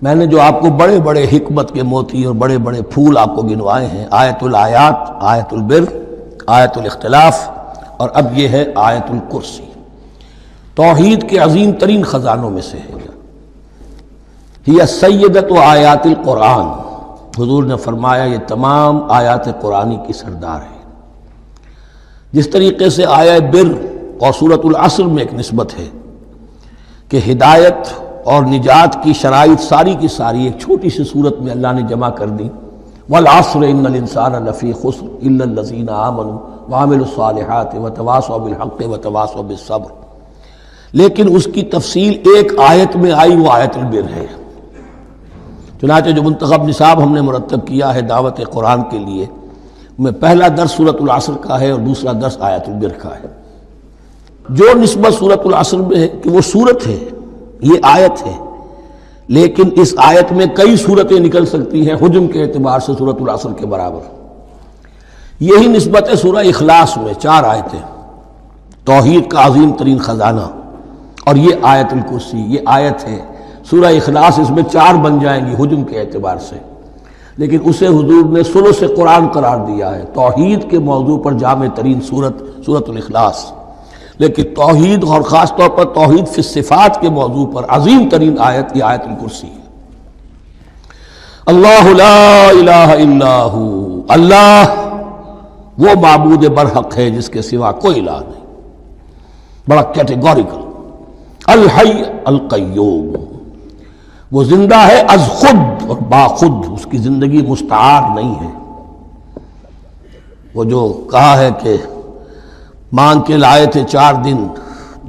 میں نے جو آپ کو بڑے بڑے حکمت کے موتی اور بڑے بڑے پھول آپ کو گنوائے ہیں، آیت الآیات، آیت البر، آیت الاختلاف، اور اب یہ ہے آیت الکرسی، توحید کے عظیم ترین خزانوں میں سے ہے۔ ہی سیدۃ آیات القرآن، حضور نے فرمایا یہ تمام آیات قرآنی کی سردار ہے۔ جس طریقے سے آیہ بر اور سورۃ العصر میں ایک نسبت ہے کہ ہدایت اور نجات کی شرائط ساری کی ساری ایک چھوٹی سی صورت میں اللہ نے جمع کر دی، والعصر ان الانسان لفی خسر الا الذین آمنوا وعملوا الصالحات وتواصوا بالحق وتواصوا بالصبر، لیکن اس کی تفصیل ایک آیت میں آئی، وہ آیت البر ہے۔ چنانچہ جو منتخب نصاب ہم نے مرتب کیا ہے دعوت قرآن کے لیے، میں پہلا درس سورۃ العصر کا ہے اور دوسرا درس آیت البر کا ہے۔ جو نسبت سورۃ العصر میں ہے کہ وہ سورت ہے، یہ آیت ہے، لیکن اس آیت میں کئی سورتیں نکل سکتی ہیں حجم کے اعتبار سے سورۃ العصر کے برابر۔ یہی نسبت ہے سورہ اخلاص میں، 4 آیتیں، توحید کا عظیم ترین خزانہ، اور یہ آیت الکرسی، یہ آیت ہے سورہ اخلاص، اس میں 4 بن جائیں گی حجم کے اعتبار سے، لیکن اسے حضور نے ثلث قرآن قرار دیا ہے۔ توحید کے موضوع پر جامع ترین سورۃ الاخلاص، لیکن توحید اور خاص طور پر توحید فی الصفات کے موضوع پر عظیم ترین آیت یہ آیت الکرسی ہے۔ اللہ لا الہ الا ہو، اللہ وہ معبود برحق ہے جس کے سوا کوئی الہ نہیں، بڑا کیٹیگوریکل۔ الحی القیوم، وہ زندہ ہے از خود اور باخود، اس کی زندگی مستعار نہیں ہے۔ وہ جو کہا ہے کہ مانگ کے لائے تھے 4 دن،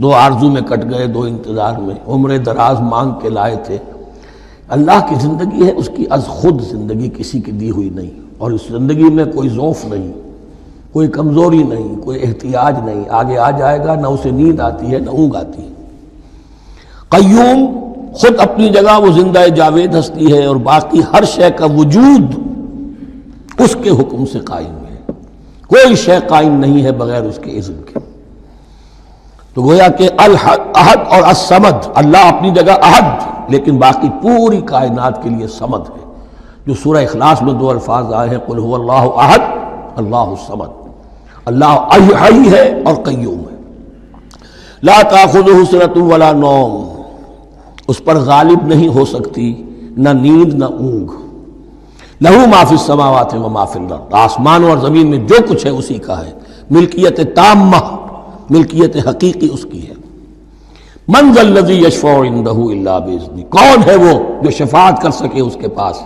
2 آرزو میں کٹ گئے 2 انتظار میں، عمر دراز مانگ کے لائے تھے۔ اللہ کی زندگی ہے، اس کی از خود زندگی، کسی کی دی ہوئی نہیں، اور اس زندگی میں کوئی ضعف نہیں، کوئی کمزوری نہیں، کوئی احتیاج نہیں، آگے آ جائے گا، نہ اسے نیند آتی ہے نہ اونگ آتی ہے۔ قیوم، خود اپنی جگہ وہ زندہ جاوید ہستی ہے، اور باقی ہر شے کا وجود اس کے حکم سے قائم ہے، کوئی شے قائم نہیں ہے بغیر اس کے اذن کے۔ تو گویا کہ احد اور الصمد، اللہ اپنی جگہ احد، لیکن باقی پوری کائنات کے لیے صمد ہے، جو سورہ اخلاص میں 2 الفاظ آئے ہیں، قل هو اللہ احد اللہ الصمد۔ اللہ حی ہے اور قیوم ہے، لا تأخذہ سنۃ ولا نوم، اس پر غالب نہیں ہو سکتی نہ نیند نہ اونگ۔ لہو ما فی السماوات و ما فی الارض، آسمان اور زمین میں جو کچھ ہے اسی کا ہے، ملکیت تامہ، ملکیت حقیقی اس کی ہے۔ من ذا الذی یشفع عندہ الا باذنہ، کون ہے وہ جو شفاعت کر سکے اس کے پاس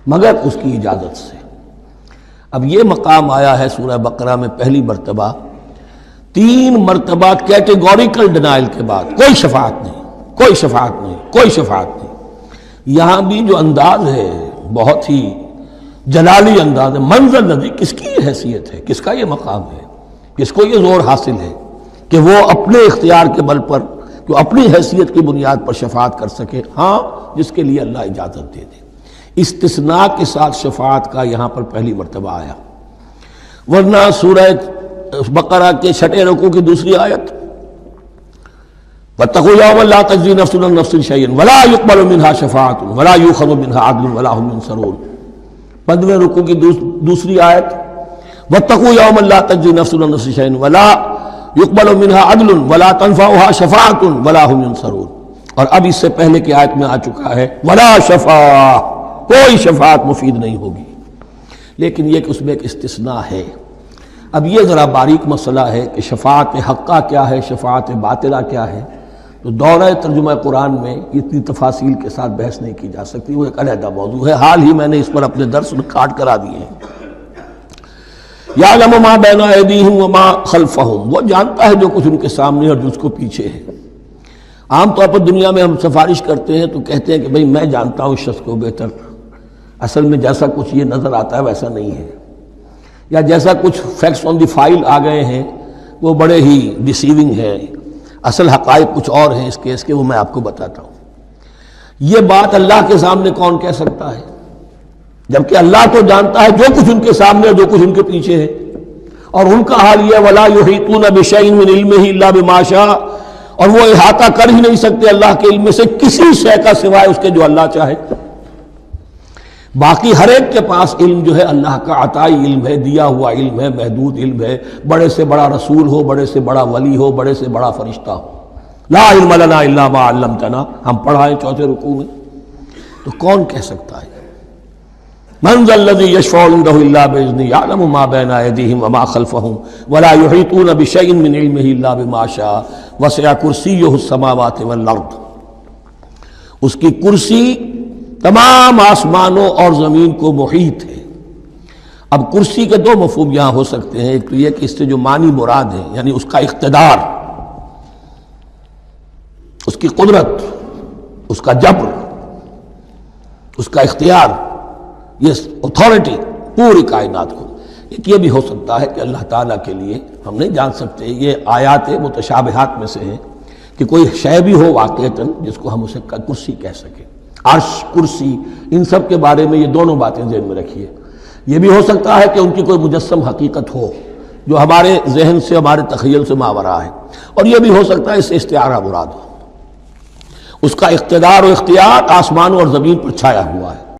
مگر اس کی اجازت سے۔ اب یہ مقام آیا ہے سورہ بقرہ میں پہلی مرتبہ، 3 مرتبہ کیٹیگوریکل ڈینائل کے بعد، کوئی شفاعت نہیں، کوئی شفاعت نہیں، کوئی شفاعت نہیں۔ یہاں بھی جو انداز ہے بہت ہی جلالی انداز ہے، منظر نظری، کس کی یہ حیثیت ہے، کس کا یہ مقام ہے، کس کو یہ زور حاصل ہے کہ وہ اپنے اختیار کے بل پر، جو اپنی حیثیت کی بنیاد پر شفاعت کر سکے؟ ہاں، جس کے لیے اللہ اجازت دے دے۔ استثناء کے ساتھ شفاعت کا یہاں پر پہلی مرتبہ آیا، ورنہ سورہ بقرہ کے 6 رکوع کی دوسری آیت، واتقوا یوما لا تجزی نفس عن نفس شیئا ولا یقبل منها شفاعۃ ولا یؤخذ منها عدل ولا هم ينصرون۔ 15 رکوع کی دوسری آیت، واتقوا یوما لا تجزی نفس عن نفس شیئا ولا یقبل منها عدل ولا تنفعها شفاعۃ ولا هم ينصرون۔ اور اب اس سے پہلے کی آیت میں آ چکا ہے ولا شفاعہ، کوئی شفاعت مفید نہیں ہوگی، لیکن یہ کہ اس میں ایک استثناء ہے۔ اب یہ ذرا باریک مسئلہ ہے کہ شفاعت حقہ کیا ہے، شفاعت باطلہ کیا ہے، تو دورہ ترجمہ قرآن میں اتنی تفاصیل کے ساتھ بحث نہیں کی جا سکتی، وہ ایک علیحدہ موضوع ہے، حال ہی میں نے اس پر اپنے درس ریکارڈ کرا دیے ہیں۔ یعلم ما بین ایدیہم وما خلفہم، وہ جانتا ہے جو کچھ ان کے سامنے اور جو اس کو پیچھے ہے۔ عام طور پر دنیا میں ہم سفارش کرتے ہیں تو کہتے ہیں کہ بھئی میں جانتا ہوں اس شخص کو بہتر، اصل میں جیسا کچھ یہ نظر آتا ہے ویسا نہیں ہے، یا جیسا کچھ فیکٹس آن دی فائل آ گئے ہیں وہ بڑے ہی ڈیسیونگ ہیں، اصل حقائق کچھ اور ہیں اس کیس کے، وہ میں آپ کو بتاتا ہوں۔ یہ بات اللہ کے سامنے کون کہہ سکتا ہے، جبکہ اللہ تو جانتا ہے جو کچھ ان کے سامنے اور جو کچھ ان کے پیچھے ہے، اور ان کا حال یہ ولا یحیطون بشیء من علمہ الا بما شاء، اور وہ احاطہ کر ہی نہیں سکتے اللہ کے علم سے کسی شے کا سوائے اس کے جو اللہ چاہے۔ باقی ہر ایک کے پاس علم جو ہے اللہ کا عطائی علم ہے، دیا ہوا علم ہے، محدود علم ہے، بڑے سے بڑا رسول ہو، بڑے سے بڑا ولی ہو، بڑے سے بڑا فرشتہ ہو۔ لا علم لنا الا ما علمتنا، ہم پڑھائیں چوتھے رکوع میں، تو کون کہہ سکتا ہے؟ من ذا الذی یشفع عنده الا باذنہ یعلم ما بین ایدیہم وما خلفہم ولا یحیطون بشیء من علمہ الا بما شاء وسع کرسیہ السماوات والارض۔ اس کی کرسی تمام آسمانوں اور زمین کو محیط ہے۔ اب کرسی کے دو مفہوم یہاں ہو سکتے ہیں، ایک تو یہ کہ اس سے جو معنی مراد ہے یعنی اس کا اقتدار، اس کی قدرت، اس کا جبر، اس کا اختیار، یہ اتھارٹی پوری کائنات کو۔ ایک یہ بھی ہو سکتا ہے کہ اللہ تعالیٰ کے لیے ہم نہیں جان سکتے، یہ آیات متشابہات میں سے ہیں کہ کوئی شے بھی ہو واقعتاً جس کو ہم اسے کرسی کہہ سکیں۔ عرش، کرسی، ان سب کے بارے میں یہ دونوں باتیں ذہن میں رکھیے۔ یہ بھی ہو سکتا ہے کہ ان کی کوئی مجسم حقیقت ہو جو ہمارے ذہن سے، ہمارے تخیل سے ماورا ہے، اور یہ بھی ہو سکتا ہے اس سے استعارہ مراد ہو۔ اس کا اقتدار و اختیار آسمانوں اور زمین پر چھایا ہوا ہے۔